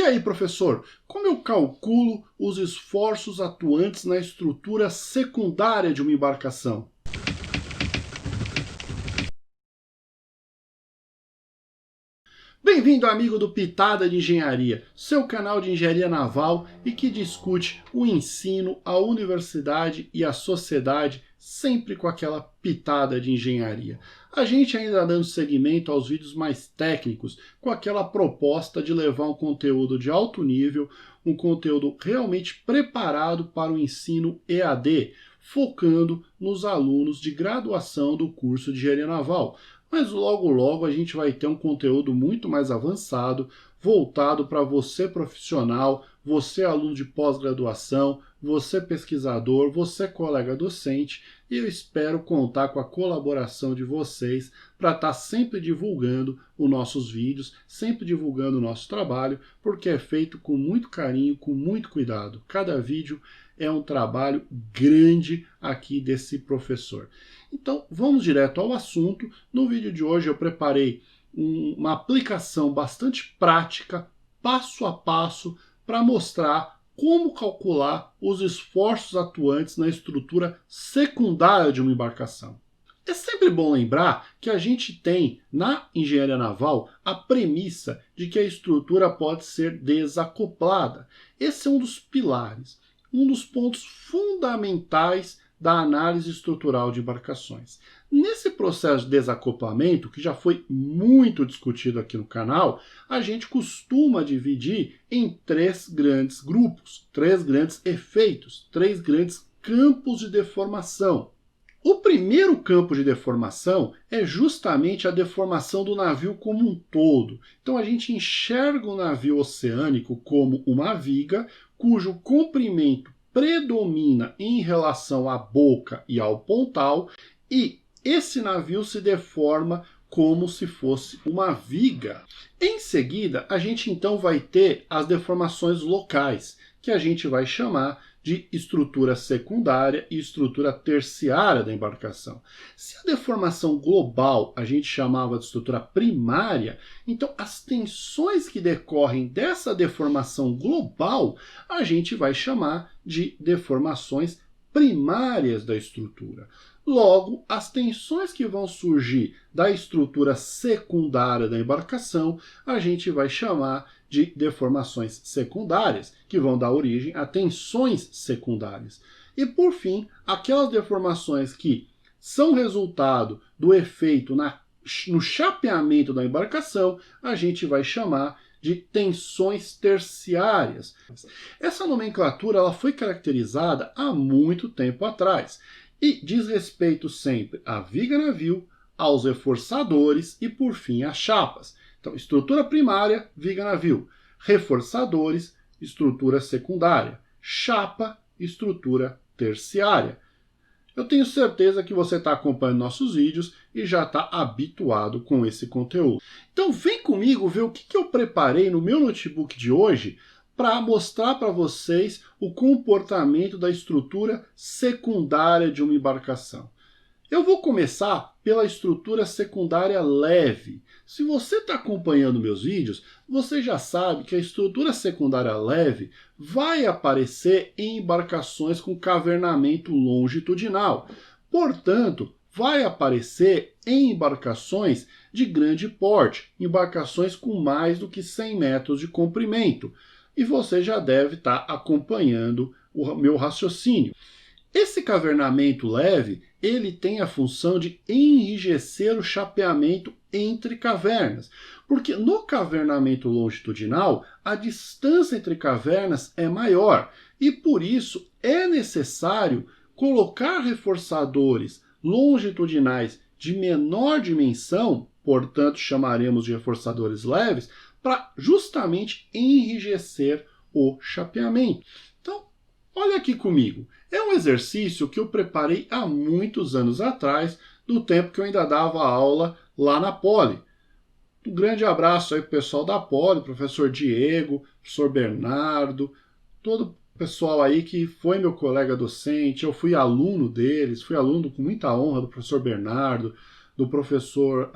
aí, professor, como eu calculo os esforços atuantes na estrutura secundária de uma embarcação? Bem-vindo, amigo do Pitada de Engenharia, seu canal de engenharia naval e que discute o ensino, a universidade e a sociedade, sempre com aquela pitada de engenharia. A gente ainda dando seguimento aos vídeos mais técnicos, com aquela proposta de levar um conteúdo de alto nível, um conteúdo realmente preparado para o ensino EAD, focando nos alunos de graduação do curso de engenharia naval. Mas logo logo a gente vai ter um conteúdo muito mais avançado, voltado para você profissional, você aluno de pós-graduação, você pesquisador, você colega docente, e eu espero contar com a colaboração de vocês para estar sempre divulgando os nossos vídeos, sempre divulgando o nosso trabalho, porque é feito com muito carinho, com muito cuidado. Cada vídeo é um trabalho grande aqui desse professor. Então, vamos direto ao assunto. No vídeo de hoje eu preparei uma aplicação bastante prática, passo a passo, para mostrar como calcular os esforços atuantes na estrutura secundária de uma embarcação. É sempre bom lembrar que a gente tem na engenharia naval a premissa de que a estrutura pode ser desacoplada. Esse é um dos pilares, um dos pontos fundamentais da análise estrutural de embarcações. Nesse processo de desacoplamento, que já foi muito discutido aqui no canal, a gente costuma dividir em três grandes grupos, três grandes efeitos, três grandes campos de deformação. O primeiro campo de deformação é justamente a deformação do navio como um todo. Então a gente enxerga o navio oceânico como uma viga cujo comprimento predomina em relação à boca e ao pontal, e esse navio se deforma como se fosse uma viga. Em seguida, a gente então vai ter as deformações locais, que a gente vai chamar de estrutura secundária e estrutura terciária da embarcação. Se a deformação global a gente chamava de estrutura primária, então as tensões que decorrem dessa deformação global a gente vai chamar de deformações primárias da estrutura. Logo, as tensões que vão surgir da estrutura secundária da embarcação, a gente vai chamar de deformações secundárias, que vão dar origem a tensões secundárias. E, por fim, aquelas deformações que são resultado do efeito no chapeamento da embarcação, a gente vai chamar de tensões terciárias. Essa nomenclatura ela foi caracterizada há muito tempo atrás e diz respeito sempre à viga-navio, aos reforçadores e, por fim, às chapas. Então, estrutura primária, viga-navio. Reforçadores, estrutura secundária. Chapa, estrutura terciária. Eu tenho certeza que você está acompanhando nossos vídeos e já está habituado com esse conteúdo. Então vem comigo ver o que eu preparei no meu notebook de hoje para mostrar para vocês o comportamento da estrutura secundária de uma embarcação. Eu vou começar pela estrutura secundária leve. Se você está acompanhando meus vídeos, você já sabe que a estrutura secundária leve vai aparecer em embarcações com cavernamento longitudinal. Portanto, vai aparecer em embarcações de grande porte, embarcações com mais do que 100 metros de comprimento. E você já deve estar acompanhando o meu raciocínio. Esse cavernamento leve, ele tem a função de enrijecer o chapeamento entre cavernas, porque no cavernamento longitudinal, a distância entre cavernas é maior, e por isso é necessário colocar reforçadores longitudinais de menor dimensão, portanto chamaremos de reforçadores leves, para justamente enrijecer o chapeamento. Então, olha aqui comigo. É um exercício que eu preparei há muitos anos atrás, do tempo que eu ainda dava aula lá na Poli. Um grande abraço aí para o pessoal da Poli, professor Diego, professor Bernardo, todo o pessoal aí que foi meu colega docente, eu fui aluno deles, fui aluno com muita honra do professor Bernardo, do professor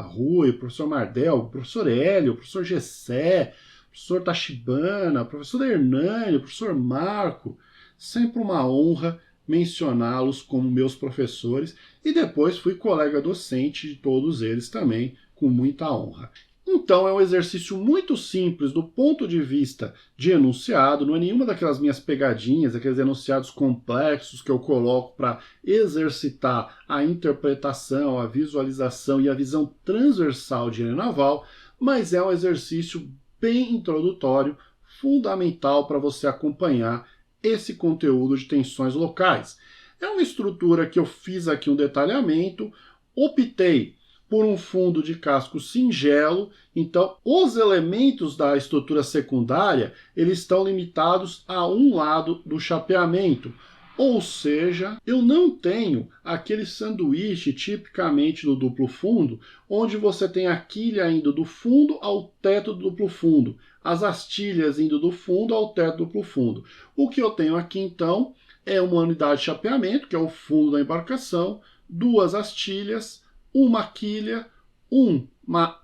Rui, professor Mardel, professor Hélio, professor Gessé, professor Tachibana, professor Hernani, professor Marco. Sempre uma honra mencioná-los como meus professores e depois fui colega docente de todos eles também, com muita honra. Então é um exercício muito simples do ponto de vista de enunciado, não é nenhuma daquelas minhas pegadinhas, aqueles enunciados complexos que eu coloco para exercitar a interpretação, a visualização e a visão transversal de engenharia naval, mas é um exercício bem introdutório, fundamental para você acompanhar esse conteúdo de tensões locais. É uma estrutura que eu fiz aqui um detalhamento, optei por um fundo de casco singelo, então os elementos da estrutura secundária eles estão limitados a um lado do chapeamento, ou seja, eu não tenho aquele sanduíche tipicamente do duplo fundo, onde você tem a quilha indo do fundo ao teto do duplo fundo, as astilhas indo do fundo ao teto do duplo fundo. O que eu tenho aqui então é uma unidade de chapeamento, que é o fundo da embarcação, duas astilhas, uma quilha,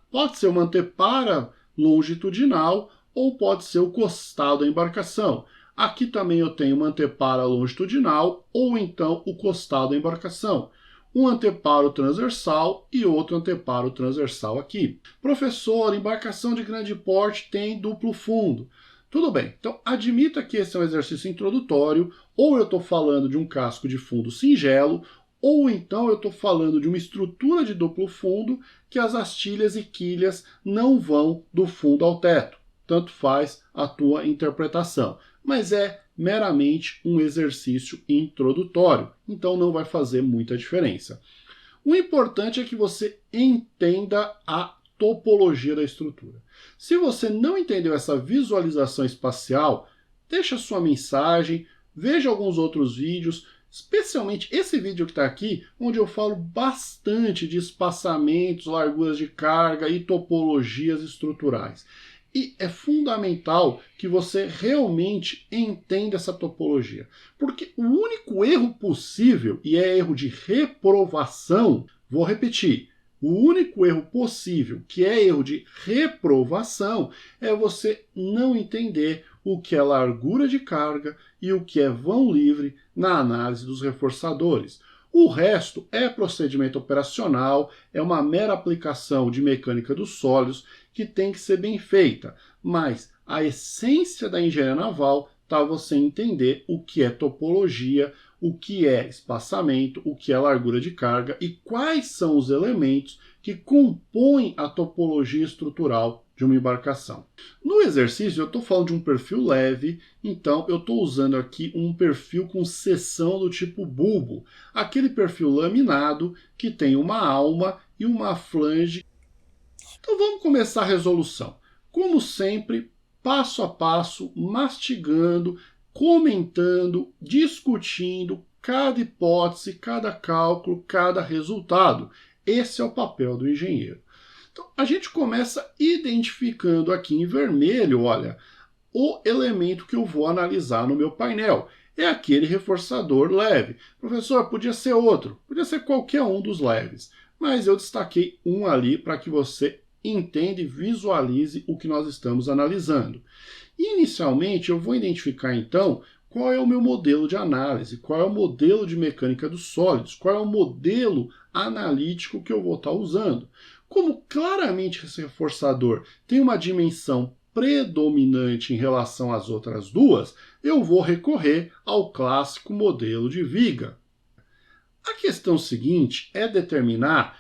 pode ser uma antepara longitudinal ou pode ser o costado da embarcação. Aqui também eu tenho uma antepara longitudinal ou então o costado da embarcação. Um anteparo transversal e outro anteparo transversal aqui. Professor, embarcação de grande porte tem duplo fundo. Tudo bem, então admita que esse é um exercício introdutório, ou eu estou falando de um casco de fundo singelo, ou então eu estou falando de uma estrutura de duplo fundo que as astilhas e quilhas não vão do fundo ao teto. Tanto faz a tua interpretação. Mas é meramente um exercício introdutório, então não vai fazer muita diferença. O importante é que você entenda a topologia da estrutura. Se você não entendeu essa visualização espacial, deixa sua mensagem, veja alguns outros vídeos, especialmente esse vídeo que está aqui, onde eu falo bastante de espaçamentos, larguras de carga e topologias estruturais. E é fundamental que você realmente entenda essa topologia. Porque o único erro possível, e é erro de reprovação, vou repetir, o único erro possível, que é erro de reprovação, é você não entender o que é largura de carga e o que é vão livre na análise dos reforçadores. O resto é procedimento operacional, é uma mera aplicação de mecânica dos sólidos que tem que ser bem feita, mas a essência da engenharia naval está você entender o que é topologia, o que é espaçamento, o que é largura de carga e quais são os elementos que compõem a topologia estrutural de uma embarcação. No exercício eu estou falando de um perfil leve, então eu estou usando aqui um perfil com seção do tipo bulbo, aquele perfil laminado que tem uma alma e uma flange. Então vamos começar a resolução. Como sempre, passo a passo, mastigando, comentando, discutindo cada hipótese, cada cálculo, cada resultado. Esse é o papel do engenheiro. Então, a gente começa identificando aqui em vermelho, olha, o elemento que eu vou analisar no meu painel. É aquele reforçador leve. Professor, podia ser outro, podia ser qualquer um dos leves, mas eu destaquei um ali para que você entenda e visualize o que nós estamos analisando. Inicialmente, eu vou identificar então qual é o meu modelo de análise, qual é o modelo de mecânica dos sólidos, qual é o modelo analítico que eu vou estar usando. Como claramente esse reforçador tem uma dimensão predominante em relação às outras duas, eu vou recorrer ao clássico modelo de viga. A questão seguinte é determinar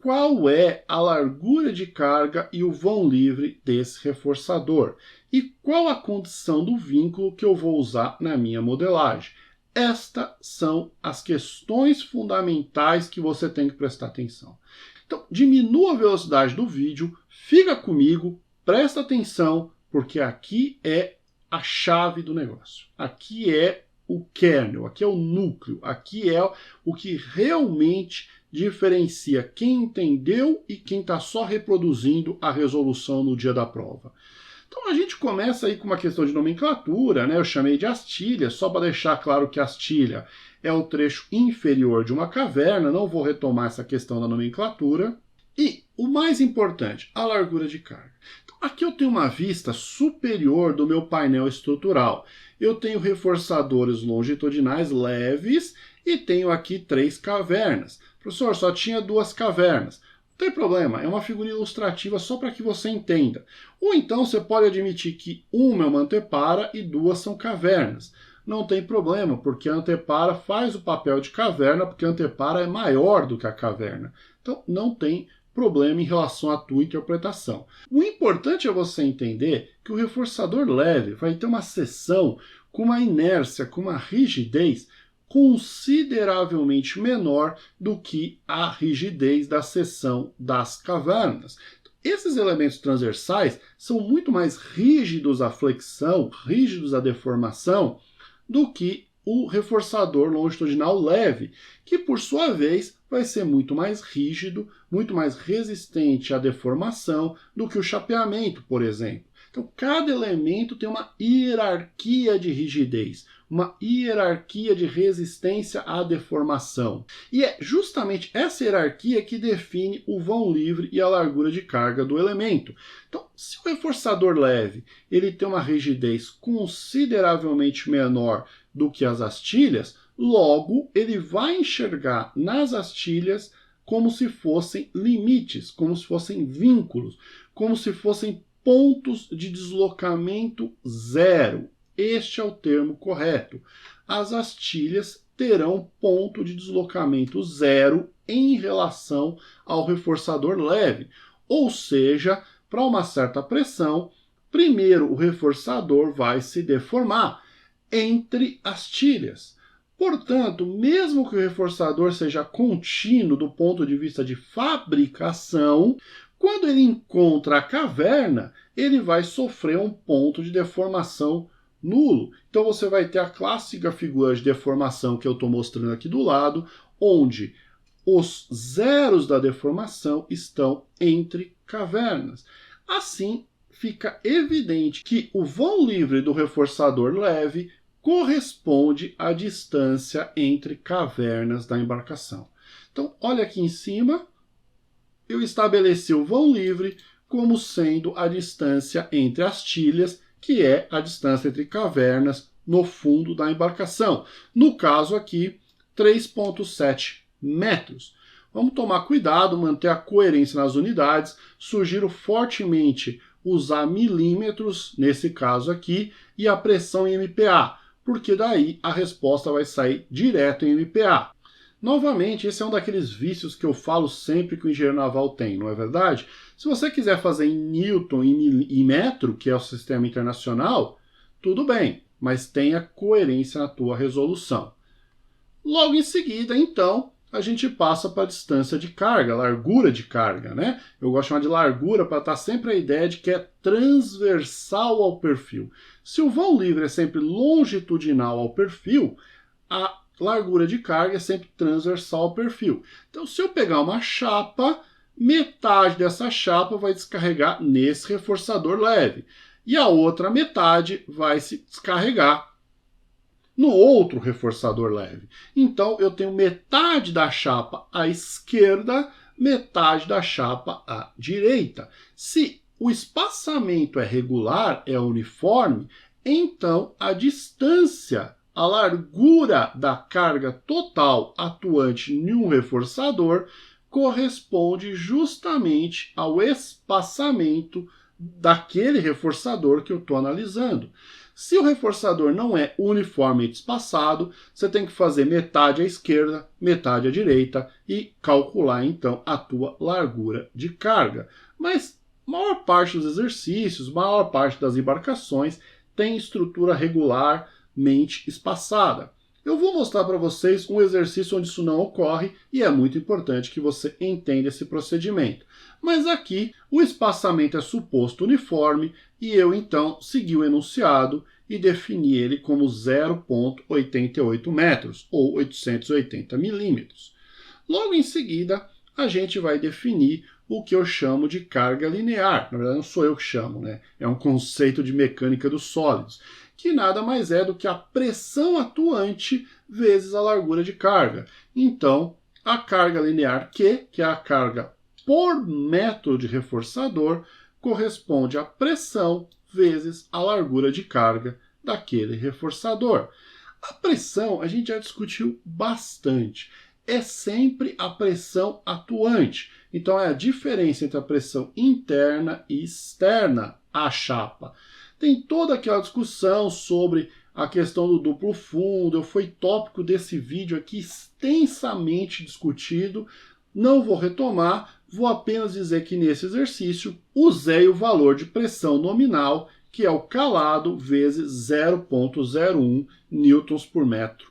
qual é a largura de carga e o vão livre desse reforçador e qual a condição do vínculo que eu vou usar na minha modelagem. Estas são as questões fundamentais que você tem que prestar atenção. Então, diminua a velocidade do vídeo, fica comigo, presta atenção, porque aqui é a chave do negócio. Aqui é o kernel, aqui é o núcleo, aqui é o que realmente diferencia quem entendeu e quem está só reproduzindo a resolução no dia da prova. Então a gente começa aí com uma questão de nomenclatura, né? Eu chamei de astilha, só para deixar claro que a astilha é o trecho inferior de uma caverna, não vou retomar essa questão da nomenclatura. E o mais importante, a largura de carga. Então, Aqui eu tenho uma vista superior do meu painel estrutural. Eu tenho reforçadores longitudinais leves e tenho aqui 3 cavernas. Professor, só tinha 2 cavernas. Não tem problema, é uma figura ilustrativa só para que você entenda. Ou então você pode admitir que uma é uma antepara e 2 são cavernas. Não tem problema, porque a antepara faz o papel de caverna, porque a antepara é maior do que a caverna. Então não tem problema em relação à tua interpretação. O importante é você entender que o reforçador leve vai ter uma seção com uma inércia, com uma rigidez consideravelmente menor do que a rigidez da seção das cavernas. Esses elementos transversais são muito mais rígidos à flexão, rígidos à deformação, do que o reforçador longitudinal leve, que por sua vez vai ser muito mais rígido, muito mais resistente à deformação do que o chapeamento, por exemplo. Então, cada elemento tem uma hierarquia de rigidez, uma hierarquia de resistência à deformação. E é justamente essa hierarquia que define o vão livre e a largura de carga do elemento. Então, se o reforçador leve ele tem uma rigidez consideravelmente menor do que as astilhas, logo ele vai enxergar nas astilhas como se fossem limites, como se fossem vínculos, como se fossem pontos de deslocamento zero. Este é o termo correto. As astilhas terão ponto de deslocamento zero em relação ao reforçador leve. Ou seja, para uma certa pressão, primeiro o reforçador vai se deformar entre astilhas. Portanto, mesmo que o reforçador seja contínuo do ponto de vista de fabricação, quando ele encontra a caverna, ele vai sofrer um ponto de deformação nulo. Então você vai ter a clássica figura de deformação que eu estou mostrando aqui do lado, onde os zeros da deformação estão entre cavernas. Assim, fica evidente que o vão livre do reforçador leve corresponde à distância entre cavernas da embarcação. Então, olha aqui em cima, eu estabeleci o vão livre como sendo a distância entre astilhas, que é a distância entre cavernas no fundo da embarcação. No caso aqui, 3,7 metros. Vamos tomar cuidado, manter a coerência nas unidades. Sugiro fortemente usar milímetros, nesse caso aqui, e a pressão em MPa, porque daí a resposta vai sair direto em MPa. Novamente, esse é um daqueles vícios que eu falo sempre que o engenheiro naval tem, não é verdade? Se você quiser fazer em Newton e metro, que é o sistema internacional, tudo bem, mas tenha coerência na tua resolução. Logo em seguida, então, a gente passa para a distância de carga, largura de carga, né? Eu gosto de chamar de largura para estar sempre a ideia de que é transversal ao perfil. Se o vão livre é sempre longitudinal ao perfil, a largura de carga é sempre transversal ao perfil. Então, se eu pegar uma chapa, metade dessa chapa vai descarregar nesse reforçador leve. E a outra metade vai se descarregar no outro reforçador leve. Então, eu tenho metade da chapa à esquerda, metade da chapa à direita. Se o espaçamento é regular, é uniforme, então a distância, a largura da carga total atuante em um reforçador corresponde justamente ao espaçamento daquele reforçador que eu estou analisando. Se o reforçador não é uniformemente espaçado, você tem que fazer metade à esquerda, metade à direita e calcular então a tua largura de carga. Mas a maior parte dos exercícios, a maior parte das embarcações tem estrutura regularmente espaçada. Eu vou mostrar para vocês um exercício onde isso não ocorre e é muito importante que você entenda esse procedimento. Mas aqui o espaçamento é suposto uniforme e eu então segui o enunciado e defini ele como 0,88 metros ou 880 milímetros. Logo em seguida, a gente vai definir o que eu chamo de carga linear. Na verdade, não sou eu que chamo, né? É um conceito de mecânica dos sólidos, que nada mais é do que a pressão atuante vezes a largura de carga. Então, a carga linear Q, que é a carga por metro de reforçador, corresponde à pressão vezes a largura de carga daquele reforçador. A pressão a gente já discutiu bastante. É sempre a pressão atuante. Então é a diferença entre a pressão interna e externa à chapa. Tem toda aquela discussão sobre a questão do duplo fundo, foi tópico desse vídeo aqui extensamente discutido. Não vou retomar, vou apenas dizer que nesse exercício usei o valor de pressão nominal, que é o calado vezes 0,01 newtons por metro,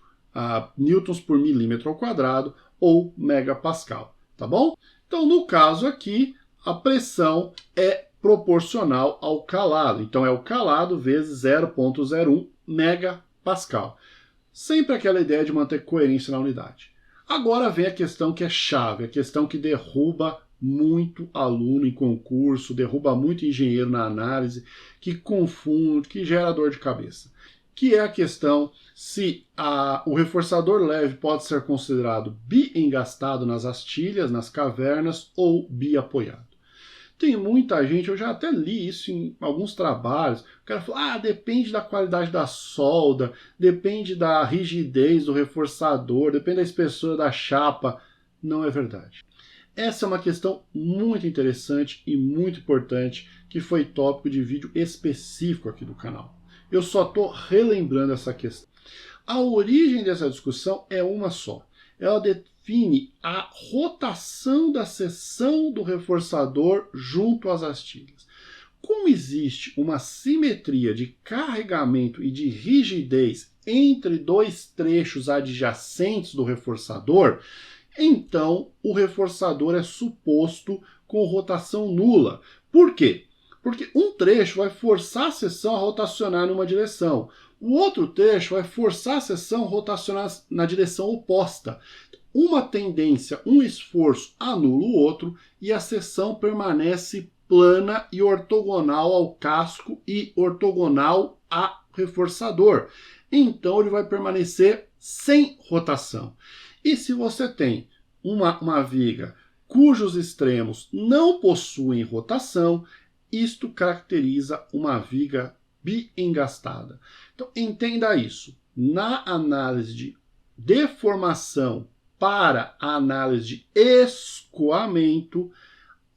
newtons por milímetro ao quadrado ou megapascal, tá bom? Então, no caso aqui, a pressão é proporcional ao calado. Então, é o calado vezes 0,01 megapascal. Sempre aquela ideia de manter coerência na unidade. Agora vem a questão que é chave, a questão que derruba muito aluno em concurso, derruba muito engenheiro na análise, que confunde, que gera dor de cabeça. Que é a questão se o reforçador leve pode ser considerado biengastado nas astilhas, nas cavernas, ou biapoiado. Tem muita gente, eu já até li isso em alguns trabalhos, o cara fala, depende da qualidade da solda, depende da rigidez do reforçador, depende da espessura da chapa. Não é verdade. Essa é uma questão muito interessante e muito importante, que foi tópico de vídeo específico aqui do canal. Eu só estou relembrando essa questão. A origem dessa discussão é uma só. Ela define a rotação da seção do reforçador junto às astilhas. Como existe uma simetria de carregamento e de rigidez entre dois trechos adjacentes do reforçador, então o reforçador é suposto com rotação nula. Por quê? Porque um trecho vai forçar a seção a rotacionar numa direção. O outro trecho vai forçar a seção a rotacionar na direção oposta. Uma tendência, um esforço anula o outro e a seção permanece plana e ortogonal ao casco e ortogonal ao reforçador. Então ele vai permanecer sem rotação. E se você tem uma viga cujos extremos não possuem rotação, isto caracteriza uma viga biengastada. Então entenda isso. Na análise de deformação para a análise de escoamento,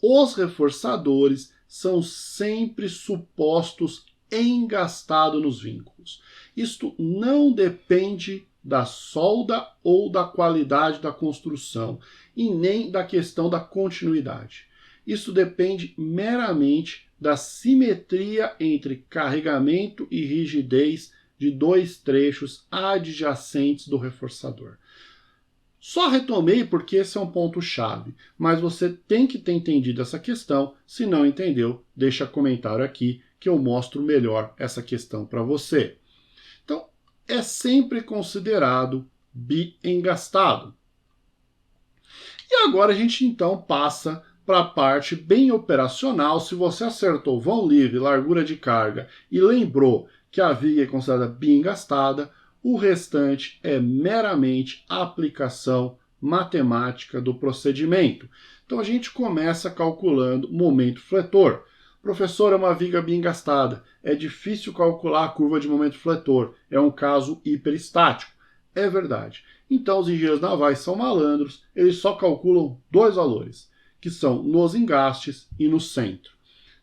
os reforçadores são sempre supostos engastados nos vínculos. Isto não depende da solda ou da qualidade da construção, e nem da questão da continuidade. Isso depende meramente da simetria entre carregamento e rigidez de dois trechos adjacentes do reforçador. Só retomei porque esse é um ponto-chave, mas você tem que ter entendido essa questão. Se não entendeu, deixa comentário aqui que eu mostro melhor essa questão para você. Então, é sempre considerado biengastado. E agora a gente então passa para a parte bem operacional. Se você acertou vão livre, largura de carga e lembrou que a viga é considerada biengastada, o restante é meramente aplicação matemática do procedimento. Então a gente começa calculando momento fletor. Professor, é uma viga biengastada. É difícil calcular a curva de momento fletor. É um caso hiperestático. É verdade. Então os engenheiros navais são malandros, eles só calculam dois valores, que são nos engastes e no centro.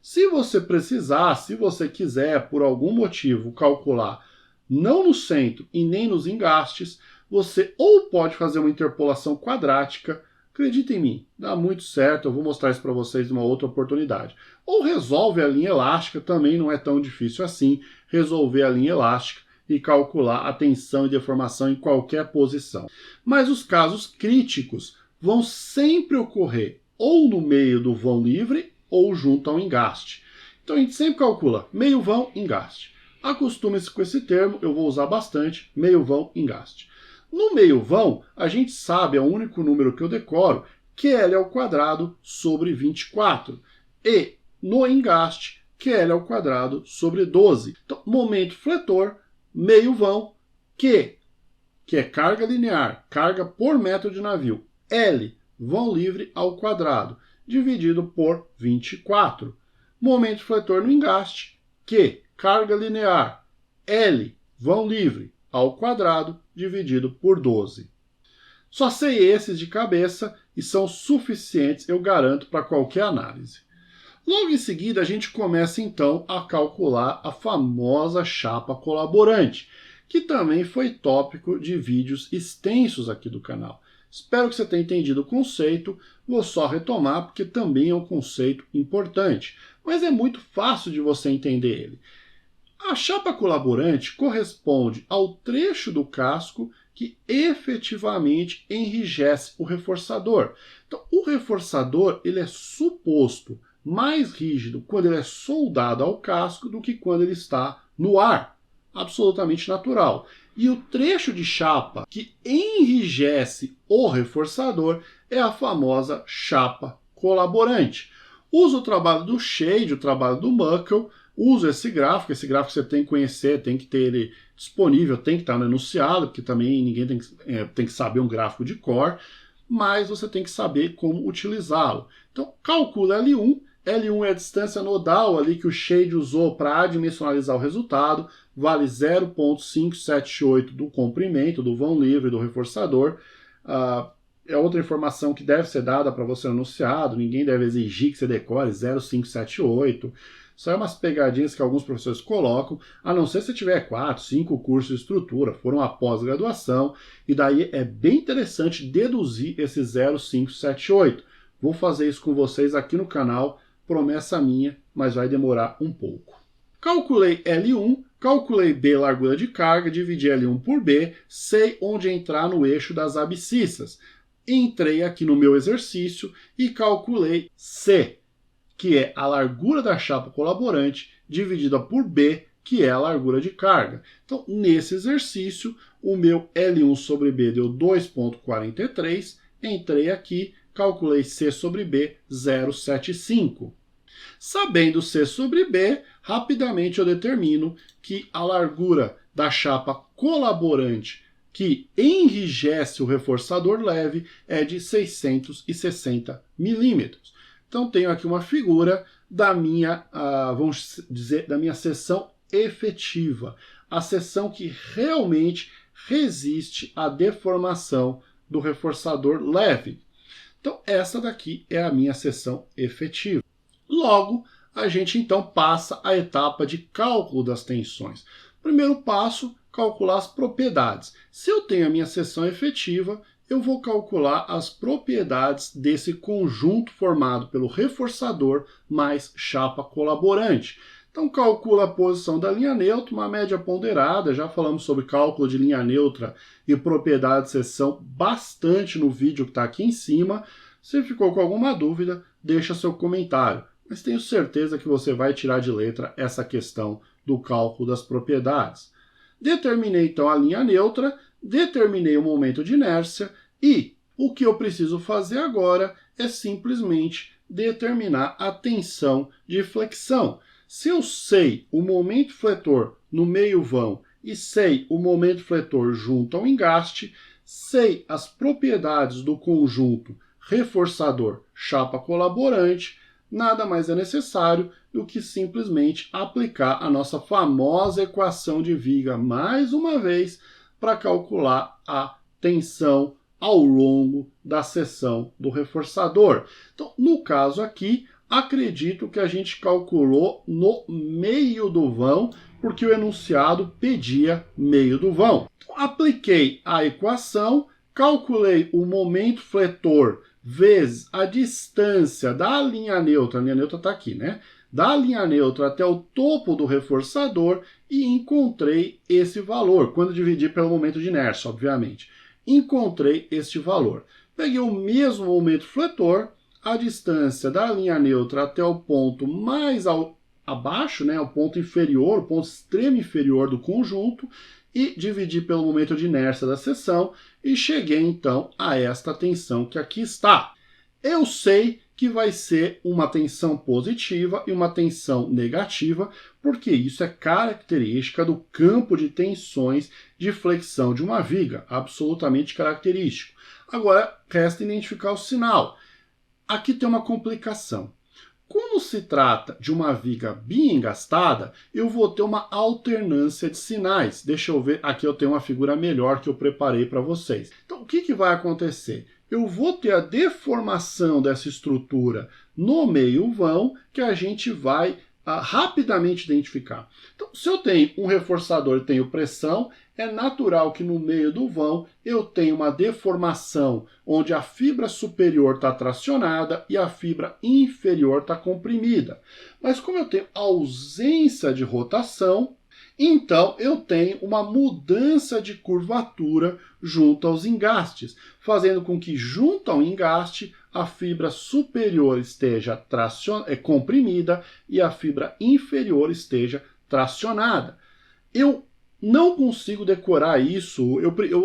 Se você precisar, se você quiser, por algum motivo, calcular não no centro e nem nos engastes, você ou pode fazer uma interpolação quadrática, acredita em mim, dá muito certo, eu vou mostrar isso para vocês numa outra oportunidade. Ou resolve a linha elástica, também não é tão difícil assim, resolver a linha elástica e calcular a tensão e deformação em qualquer posição. Mas os casos críticos vão sempre ocorrer ou no meio do vão livre ou junto ao engaste. Então a gente sempre calcula meio vão, engaste. Acostume-se com esse termo, eu vou usar bastante, meio vão, engaste. No meio vão, a gente sabe, é o único número que eu decoro, QL ao quadrado sobre 24. E no engaste, QL ao quadrado sobre 12. Então, momento fletor, meio vão, Q, que é carga linear, carga por metro de navio, L, vão livre ao quadrado, dividido por 24. momento fletor no engaste, Q, carga linear, L, vão livre, ao quadrado, dividido por 12. Só sei esses de cabeça e são suficientes, eu garanto, para qualquer análise. Logo em seguida, a gente começa então a calcular a famosa chapa colaborante, que também foi tópico de vídeos extensos aqui do canal. Espero que você tenha entendido o conceito, vou só retomar porque também é um conceito importante, mas é muito fácil de você entender ele. A chapa colaborante corresponde ao trecho do casco que efetivamente enrijece o reforçador. Então, o reforçador ele é suposto mais rígido quando ele é soldado ao casco do que quando ele está no ar. Absolutamente natural. E o trecho de chapa que enrijece o reforçador é a famosa chapa colaborante. Uso o trabalho do Shade, o trabalho do Muckle, uso esse gráfico você tem que conhecer, tem que ter ele disponível, tem que estar no enunciado, porque também ninguém tem que saber um gráfico de cor, mas você tem que saber como utilizá-lo. Então, calcula L1, L1 é a distância nodal ali que o Shade usou para adimensionalizar o resultado, vale 0,578 do comprimento, do vão livre, do reforçador. É outra informação que deve ser dada para você no enunciado, ninguém deve exigir que você decore 0,578. Só é umas pegadinhas que alguns professores colocam, a não ser se tiver 4, 5 cursos de estrutura, foram a pós-graduação, e daí é bem interessante deduzir esse 0,578. Vou fazer isso com vocês aqui no canal, promessa minha, mas vai demorar um pouco. Calculei L1, calculei B, largura de carga, dividi L1 por B, sei onde entrar no eixo das abscissas. Entrei aqui no meu exercício e calculei C, que é a largura da chapa colaborante, dividida por B, que é a largura de carga. Então, nesse exercício, o meu L1 sobre B deu 2,43, entrei aqui, calculei C sobre B, 0,75. Sabendo C sobre B, rapidamente eu determino que a largura da chapa colaborante que enrijece o reforçador leve é de 660 milímetros. Então tenho aqui uma figura da minha, vamos dizer, da minha seção efetiva, a seção que realmente resiste à deformação do reforçador leve. Então essa daqui é a minha seção efetiva. Logo, a gente então passa à etapa de cálculo das tensões. Primeiro passo, calcular as propriedades. Se eu tenho a minha seção efetiva, eu vou calcular as propriedades desse conjunto formado pelo reforçador mais chapa colaborante. Então calcula a posição da linha neutra, uma média ponderada, já falamos sobre cálculo de linha neutra e propriedade de seção bastante no vídeo que está aqui em cima. Se ficou com alguma dúvida, deixa seu comentário. Mas tenho certeza que você vai tirar de letra essa questão do cálculo das propriedades. Determinei então a linha neutra, determinei o momento de inércia e o que eu preciso fazer agora é simplesmente determinar a tensão de flexão. Se eu sei o momento fletor no meio vão e sei o momento fletor junto ao engaste, sei as propriedades do conjunto reforçador chapa colaborante, nada mais é necessário do que simplesmente aplicar a nossa famosa equação de viga mais uma vez para calcular a tensão ao longo da seção do reforçador. Então, no caso aqui, acredito que a gente calculou no meio do vão, porque o enunciado pedia meio do vão. Então, apliquei a equação, calculei o momento fletor vezes a distância da linha neutra, a linha neutra está aqui, né? Da linha neutra até o topo do reforçador e encontrei esse valor, quando dividi pelo momento de inércia, obviamente. Encontrei este valor. Peguei o mesmo momento fletor, a distância da linha neutra até o ponto mais abaixo, né, o ponto inferior, o ponto extremo inferior do conjunto, e dividi pelo momento de inércia da seção e cheguei então a esta tensão que aqui está. Eu sei que vai ser uma tensão positiva e uma tensão negativa, porque isso é característica do campo de tensões de flexão de uma viga, absolutamente característico. Agora, resta identificar o sinal. Aqui tem uma complicação. Como se trata de uma viga biengastada, eu vou ter uma alternância de sinais. Deixa eu ver, aqui eu tenho uma figura melhor que eu preparei para vocês. Então, o que vai acontecer? Eu vou ter a deformação dessa estrutura no meio vão, que a gente vai rapidamente identificar. Então, se eu tenho um reforçador e tenho pressão, é natural que no meio do vão eu tenha uma deformação onde a fibra superior está tracionada e a fibra inferior está comprimida. Mas como eu tenho ausência de rotação, então eu tenho uma mudança de curvatura junto aos engastes, fazendo com que junto ao engaste a fibra superior esteja comprimida e a fibra inferior esteja tracionada. Eu não consigo decorar isso,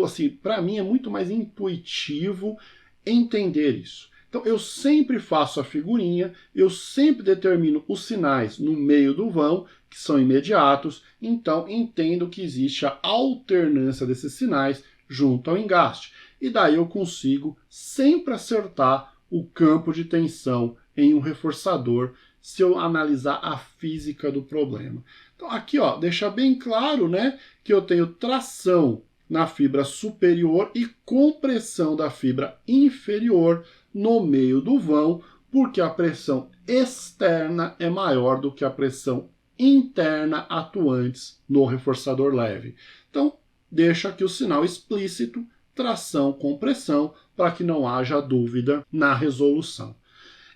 assim, para mim é muito mais intuitivo entender isso. Então eu sempre faço a figurinha, eu sempre determino os sinais no meio do vão, que são imediatos, então entendo que existe a alternância desses sinais junto ao engaste. E daí eu consigo sempre acertar o campo de tensão em um reforçador se eu analisar a física do problema. Então aqui, ó, deixa bem claro, né, que eu tenho tração na fibra superior e compressão da fibra inferior no meio do vão, porque a pressão externa é maior do que a pressão interna atuantes no reforçador leve. Então, deixa aqui o sinal explícito, tração, compressão, para que não haja dúvida na resolução.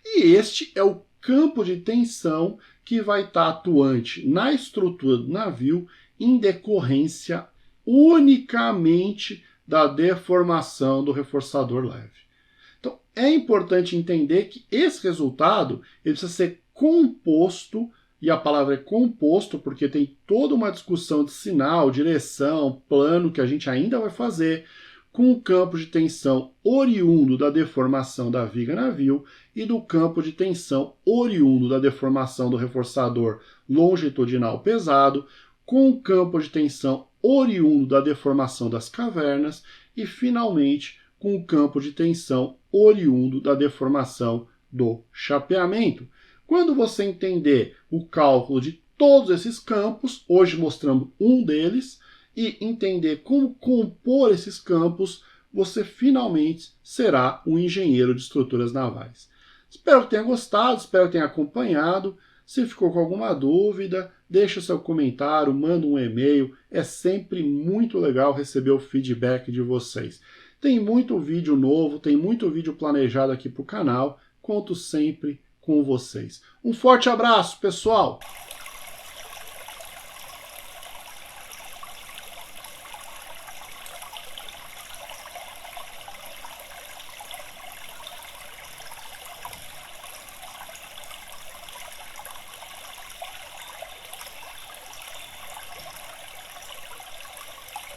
E este é o campo de tensão que vai estar atuante na estrutura do navio em decorrência unicamente da deformação do reforçador leve. Então, é importante entender que esse resultado ele precisa ser composto, e a palavra é composto porque tem toda uma discussão de sinal, direção, plano que a gente ainda vai fazer, com o campo de tensão oriundo da deformação da viga navio e do campo de tensão oriundo da deformação do reforçador longitudinal pesado, com o campo de tensão oriundo da deformação das cavernas e, finalmente, com o campo de tensão oriundo da deformação do chapeamento. Quando você entender o cálculo de todos esses campos, hoje mostrando um deles, e entender como compor esses campos, você finalmente será um engenheiro de estruturas navais. Espero que tenha gostado, espero que tenha acompanhado. Se ficou com alguma dúvida, deixa o seu comentário, manda um e-mail. É sempre muito legal receber o feedback de vocês. Tem muito vídeo novo, tem muito vídeo planejado aqui para o canal. Conto sempre com vocês. Um forte abraço, pessoal!